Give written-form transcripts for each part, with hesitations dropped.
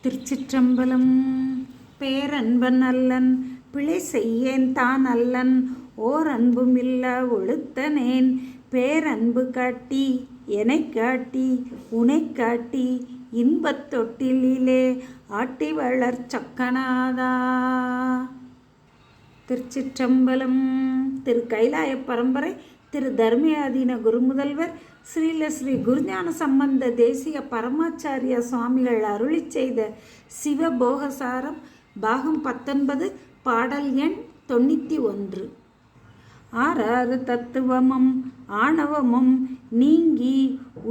திருச்சிற்றம்பலம். பேரன்பன் அல்லன் பிழை செய்யேன் தான் அல்லன் ஓர் அன்பும் இல்ல ஒழுத்தனேன் பேரன்பு காட்டி எனைக் காட்டி உனைக் காட்டி இன்பத் தொட்டிலே ஆட்டி வளர் சக்கனாதா. திருச்சிற்றம்பலம். திரு கைலாய பரம்பரை திரு தர்மயாதீன குருமுதல்வர் ஸ்ரீல ஸ்ரீ குருஞான சம்பந்த தேசிய பரமாச்சாரிய சுவாமிகள் அருளி செய்த சிவபோகசாரம் பாகம் 19 பாடல் எண் 91. ஆறாறு தத்துவமும் ஆணவமும் நீங்கி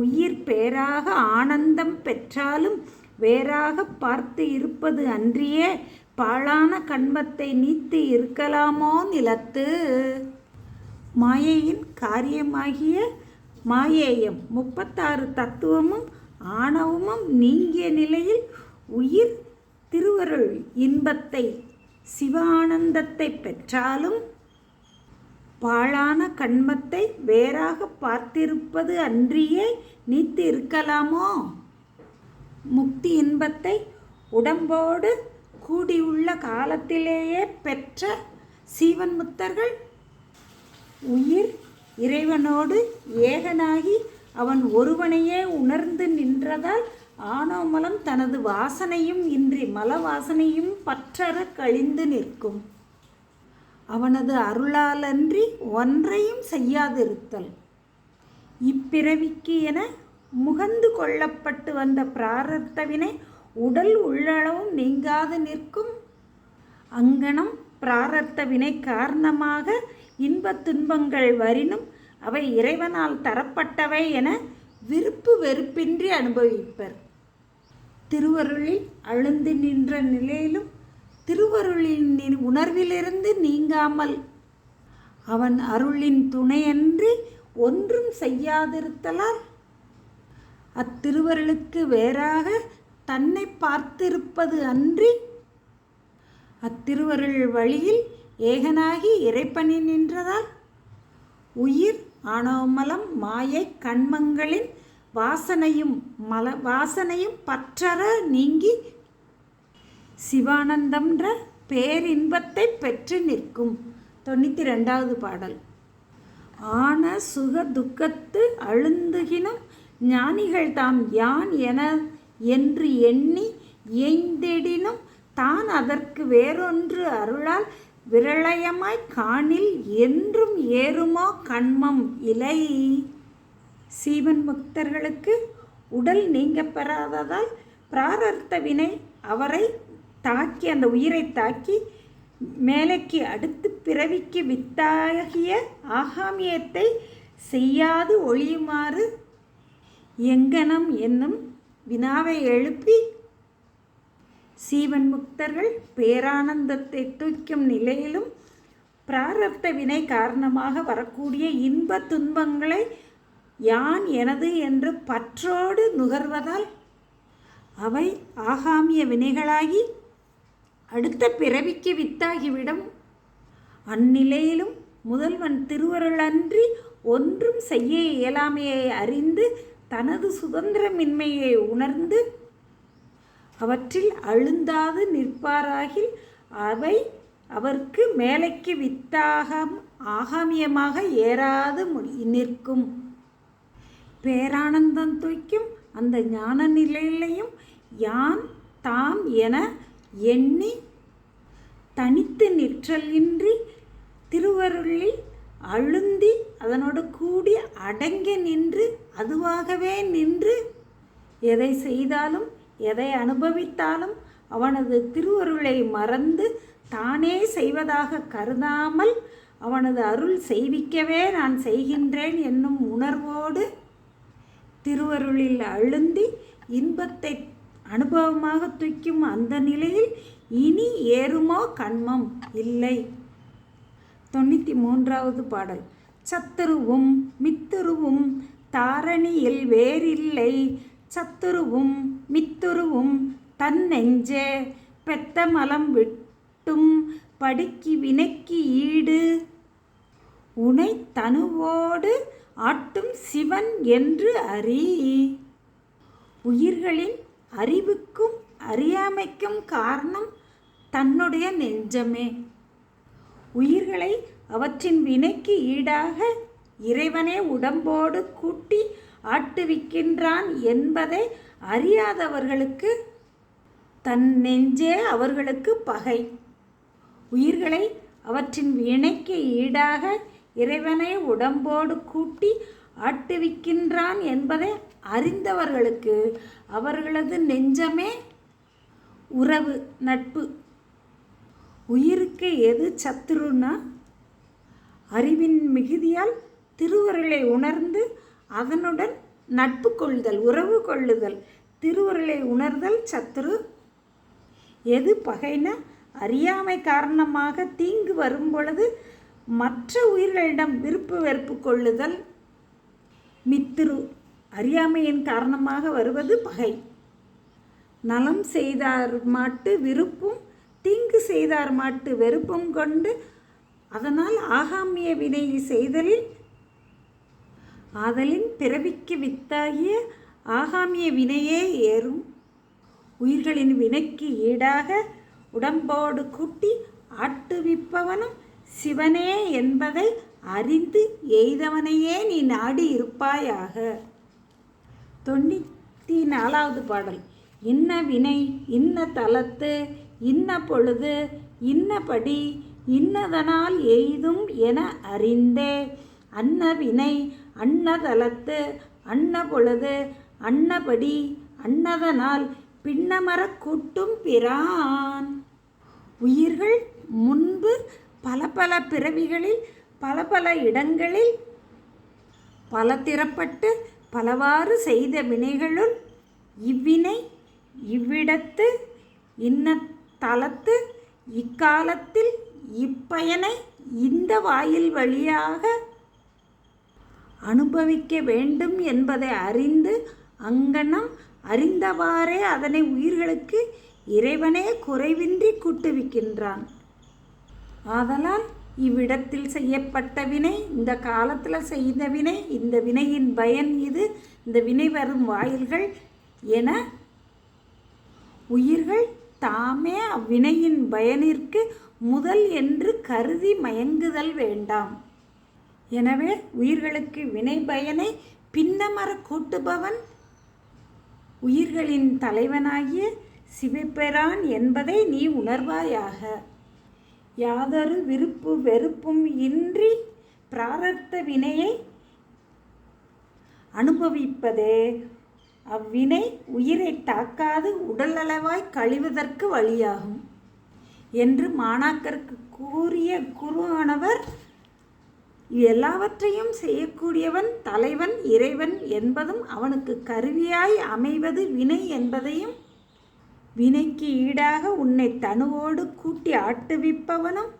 உயிர் பேராக ஆனந்தம் பெற்றாலும் வேறாக பார்த்து இருப்பது அன்றியே பாழான கண்மத்தை நீத்து இருக்கலாமோ நிலத்து. மாயையின் காரியமாகிய மாயேயம் 36 தத்துவமும் ஆணவமும் நீங்கிய நிலையில் உயிர் திருவருள் இன்பத்தை சிவானந்தத்தை பெற்றாலும் பாழான கண்மத்தை வேறாக பார்த்திருப்பது அன்றியே நீத்து இருக்கலாமோ. முக்தி இன்பத்தை உடம்போடு கூடியுள்ள காலத்திலேயே பெற்ற சீவன் முத்தர்கள் உயிர் இறைவனோடு ஏகனாகி அவன் ஒருவனையே உணர்ந்து நின்றதால் ஆணவமலம் தனது வாசனையும் இன்றி மல வாசனையும் பற்றற கழிந்து நிற்கும். அவனது அருளாலன்றி ஒன்றையும் செய்யாதிருத்தல் இப்பிறவிக்கு என முகந்து கொள்ளப்பட்டு வந்த பிராரத்தவினை உடல் உள்ளளவும் நீங்காது நிற்கும். அங்கனம் பிராரத்த வினை காரணமாக இன்பத் துன்பங்கள் வரினும் அவை இறைவனால் தரப்பட்டவை என விருப்பு வெறுப்பின்றி அனுபவிப்பர். திருவருளில் அழுந்து நின்ற நிலையிலும் திருவருளின் உணர்விலிருந்து நீங்காமல் அவன் அருளின் துணையன்றி ஒன்றும் செய்யாதிருத்தலால் அத்திருவருளுக்கு வேறாக தன்னை பார்த்திருப்பது அன்றி அத்திருவருள் வழியில் ஏகனாகி இறைப்பணி நின்றதால் உயிர் ஆணவமலம் மாயை கண்மங்களின் வாசனையும் பற்றற நீங்கி சிவானந்தம்ன்ற பேரின்பத்தை பெற்று நிற்கும். 92வது பாடல். ஆன சுக துக்கத்து அழுந்துகினும் ஞானிகள் தாம் யான் என்று எண்ணி எய்ந்திடினும் தான் அதற்கு வேறொன்று அருளால் விரளயமாய் காணில் என்றும் ஏறுமோ கண்மம் இலை. சீவன் முக்தர்களுக்கு உடல் நீங்க பெறாததால் பிராரத்த வினை அவரை தாக்கி அந்த உயிரை தாக்கி மேலைக்கு அடுத்து பிறவிக்கு வித்தாகிய ஆகாமியத்தை செய்யாது ஒழியுமாறு எங்கனம் என்னும் வினாவை எழுப்பி சீவன் முக்தர்கள் பேரானந்தத்தை தூக்கும் நிலையிலும் பிராரப்த வினை காரணமாக வரக்கூடிய இன்ப துன்பங்களை யான் எனது என்று பற்றோடு நுகர்வதால் அவை ஆகாமிய வினைகளாகி அடுத்த பிறவிக்கு வித்தாகிவிடும். அந்நிலையிலும் முதல்வன் திருவருளன்றி ஒன்றும் செய்ய இயலாமையை அறிந்து தனது சுதந்திரமின்மையை உணர்ந்து அவற்றில் அழுந்தாது நிற்பாராகில் அவை அவருக்கு மேலைக்கு ஆகாமியமாக ஏறாது நிற்கும். பேரானந்தம் தூய்க்கும் அந்த ஞான நிலையிலையும் யான் தாம் என எண்ணி தனித்து நிற்றலின்றி திருவருளில் அழுந்தி அதனோடு கூடி அடங்கி நின்று அதுவாகவே நின்று எதை செய்தாலும் எதை அனுபவித்தாலும் அவனது திருவருளை மறந்து தானே செய்வதாக கருதாமல் அவனது அருள் செய்விக்கவே நான் செய்கின்றேன் என்னும் உணர்வோடு திருவருளில் அழுந்தி இன்பத்தை அனுபவமாக தூக்கும் அந்த நிலையில் இனி ஏறுமோ கண்மம் இல்லை. 93வது பாடல். சத்துருவும் மித்துருவும் தாரணியில் வேறில்லை சத்துருவும் மித்துருவும் தன் நெஞ்சே பெத்த மலம் விட்டும் படிக்கு வினைக்கு ஈடு உனை தனுவோடு ஆட்டும் சிவன் என்று அறி. உயிர்களின் அறிவுக்கும் அறியாமைக்கும் காரணம் தன்னுடைய நெஞ்சமே. உயிர்களை அவற்றின் வினைக்கு ஈடாக இறைவனே உடம்போடு கூட்டி ஆட்டுவிக்கின்றான் என்பதை அறியாதவர்களுக்கு தன் நெஞ்சே அவர்களுக்கு பகை. உயிர்களை அவற்றின் வினைக்கு ஈடாக இறைவனை உடம்போடு கூட்டி ஆட்டுவிக்கின்றான் என்பதை அறிந்தவர்களுக்கு அவர்களது நெஞ்சமே உறவு, நட்பு. உயிருக்கு எது சத்துருன்னா, அறிவின் மிகுதியால் திருவருளை உணர்ந்து அதனுடன் நட்பு கொள்ளுதல், உறவு கொள்ளுதல். திருவருளை உணர்தல் சத்துரு. எது பகைனா, அறியாமை காரணமாக தீங்கு வரும் பொழுது மற்ற உயிர்களிடம் விருப்பு வெறுப்பு கொள்ளுதல் மித்திரு. அறியாமையின் காரணமாக வருவது பகை. நலம் செய்தார் மாட்டு விருப்பும் தீங்கு செய்தார் மாட்டு வெறுப்பும் கொண்டு அதனால் ஆகாமிய வினை செய்தலில் ஆதலின் பிறவிக்கு வித்தாகிய ஆகாமிய வினையே ஏறும். உயிர்களின் வினைக்கு ஈடாக உடம்போடு கூட்டி ஆட்டுவிப்பவனும் சிவனே என்பதை அறிந்து எய்தவனையே நீ நாடி இருப்பாயாக. 94வது பாடல். இன்ன வினை இன்ன தலத்து இன்ன பொழுது இன்னபடி இன்னதனால் எய்தும் என அறிந்தே அன்ன வினை அன்ன தலத்து அன்ன பொழுது அன்னபடி அன்னதனால் பின்னமரக் கூட்டும் பிரான். உயிர்கள் முன்பு பல பல பிறவிகளில் பல பல இடங்களில் பலதிறப்பட்டு பலவாறு செய்த வினைகளுள் இவ்வினை இவ்விடத்து இன்ன தலத்து இக்காலத்தில் இப்பயனை இந்த வாயில் வழியாக அனுபவிக்க வேண்டும் என்பதை அறிந்து அங்கனம் அறிந்தவாறே அதனை உயிர்களுக்கு இறைவனே குறைவின்றி கூட்டுவிக்கின்றான். ஆதலால் இவ்விடத்தில் செய்யப்பட்ட வினை, இந்த காலத்தில் செய்த வினை, இந்த வினையின் பயன் இது, இந்த வினை வரும் வாயில்கள் என உயிர்கள் தாமே அவ்வினையின் பயனிற்கு முதல் என்று கருதி மயங்குதல் வேண்டாம். எனவே உயிர்களுக்கு வினை பயனை பின்னமர கூட்டுபவன் உயிர்களின் தலைவனாகிய சிவபெரான் என்பதை நீ உணர்வாயாக. யாதொரு விருப்பு வெறுப்பும் இன்றி பிராரத்த வினையை அனுபவிப்பதே அவ்வினை உயிரை தாக்காது உடலளவாய் கழிவதற்கு வழியாகும் என்று மாணாக்கருக்கு கூறிய குருவானவர் எல்லாவற்றையும் செய்யக்கூடியவன் தலைவன் இறைவன் என்பதும் அவனுக்கு கருவியாய் அமைவது வினை என்பதையும் வினைக்கு ஈடாக உன்னை தனுவோடு கூட்டி ஆட்டுவிப்பவனும்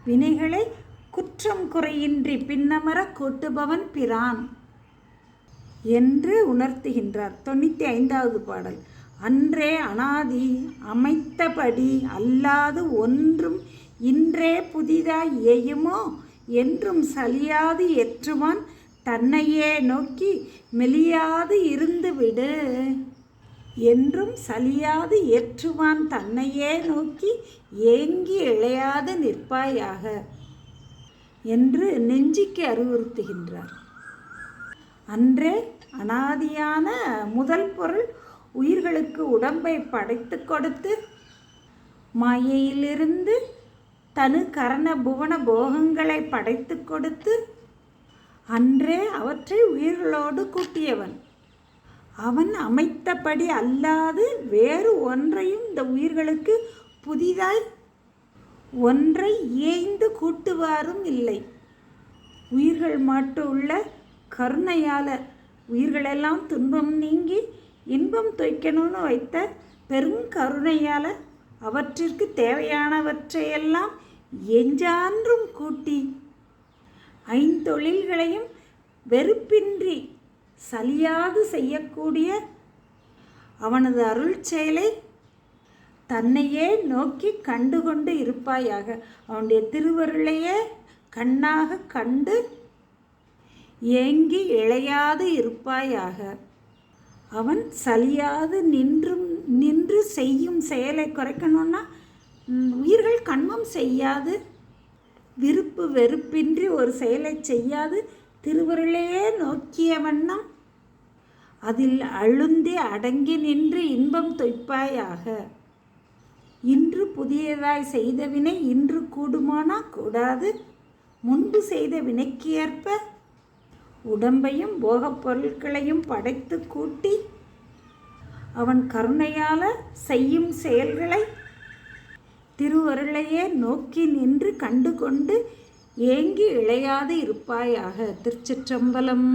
வினைகளை குற்றம் குறையின்றி பின்னமர கூட்டுபவன் பிரான் என்று உணர்த்துகின்றார். 95வது பாடல். அன்றே அனாதி அமைத்தபடி அல்லாது ஒன்றும் இன்றே புதிதாய் இயையுமோ என்றும் சலியாது எற்றுவான் தன்னையே நோக்கி மெலியாது இருந்து விடு. என்றும் சலியாது ஏற்றுவான் தன்னையே நோக்கி ஏங்கி இழையாது நிற்பாயாக என்று நெஞ்சிக்கு அறிவுறுத்துகின்றார். அன்றே அனாதியான முதல் பொருள் உயிர்களுக்கு உடம்பை படைத்து கொடுத்து மாயையிலிருந்து தனு கரண புவன போகங்களை படைத்து கொடுத்து அன்றே அவற்றை உயிர்களோடு கூட்டியவன். அவன் அமைத்தபடி அல்லாது வேறு ஒன்றையும் இந்த உயிர்களுக்கு புதிதாய் ஒன்றை ஏய்ந்து கூட்டுவாரும் இல்லை. உயிர்கள் மட்டும் உள்ள கருணையால் உயிர்களெல்லாம் துன்பம் நீங்கி இன்பம் தொய்க்கணும்னு வைத்த பெரும் கருணையால் அவற்றிற்கு தேவையானவற்றையெல்லாம் எஞ்சான்றும் கூட்டி ஐந்தொழில்களையும் வெறுப்பின்றி சலியாது செய்யக்கூடிய அவனது அருள் செயலை தன்னையே நோக்கி கண்டுகொண்டு இருப்பாயாக. அவனுடைய திருவருளையே கண்ணாக கண்டு ஏங்கி இழையாது இருப்பாயாக. அவன் சலியாது நின்று செய்யும் செயலை குறைக்கணும்னா உயிர்கள் கண்மம் செய்யாது, விருப்பு வெறுப்பின்றி ஒரு செயலை செய்யாது திருவருளையே நோக்கிய வண்ணம் அதில் அழுந்தி அடங்கி நின்று இன்பம் தொய்ப்பாயாக. இன்று புதியதாய் செய்த வினை இன்று கூடுமானா கூடாது, முன்பு செய்த வினைக்கு ஏற்ப உடம்பையும் போகப் பொருட்களையும் படைத்து கூட்டி அவன் கருணையால் செய்யும் செயல்களை திருவருளையே நோக்கி நின்று கண்டு கொண்டு ஏங்கி இழையாது இருப்பாயாக. திருச்சிற்றம்பலம்.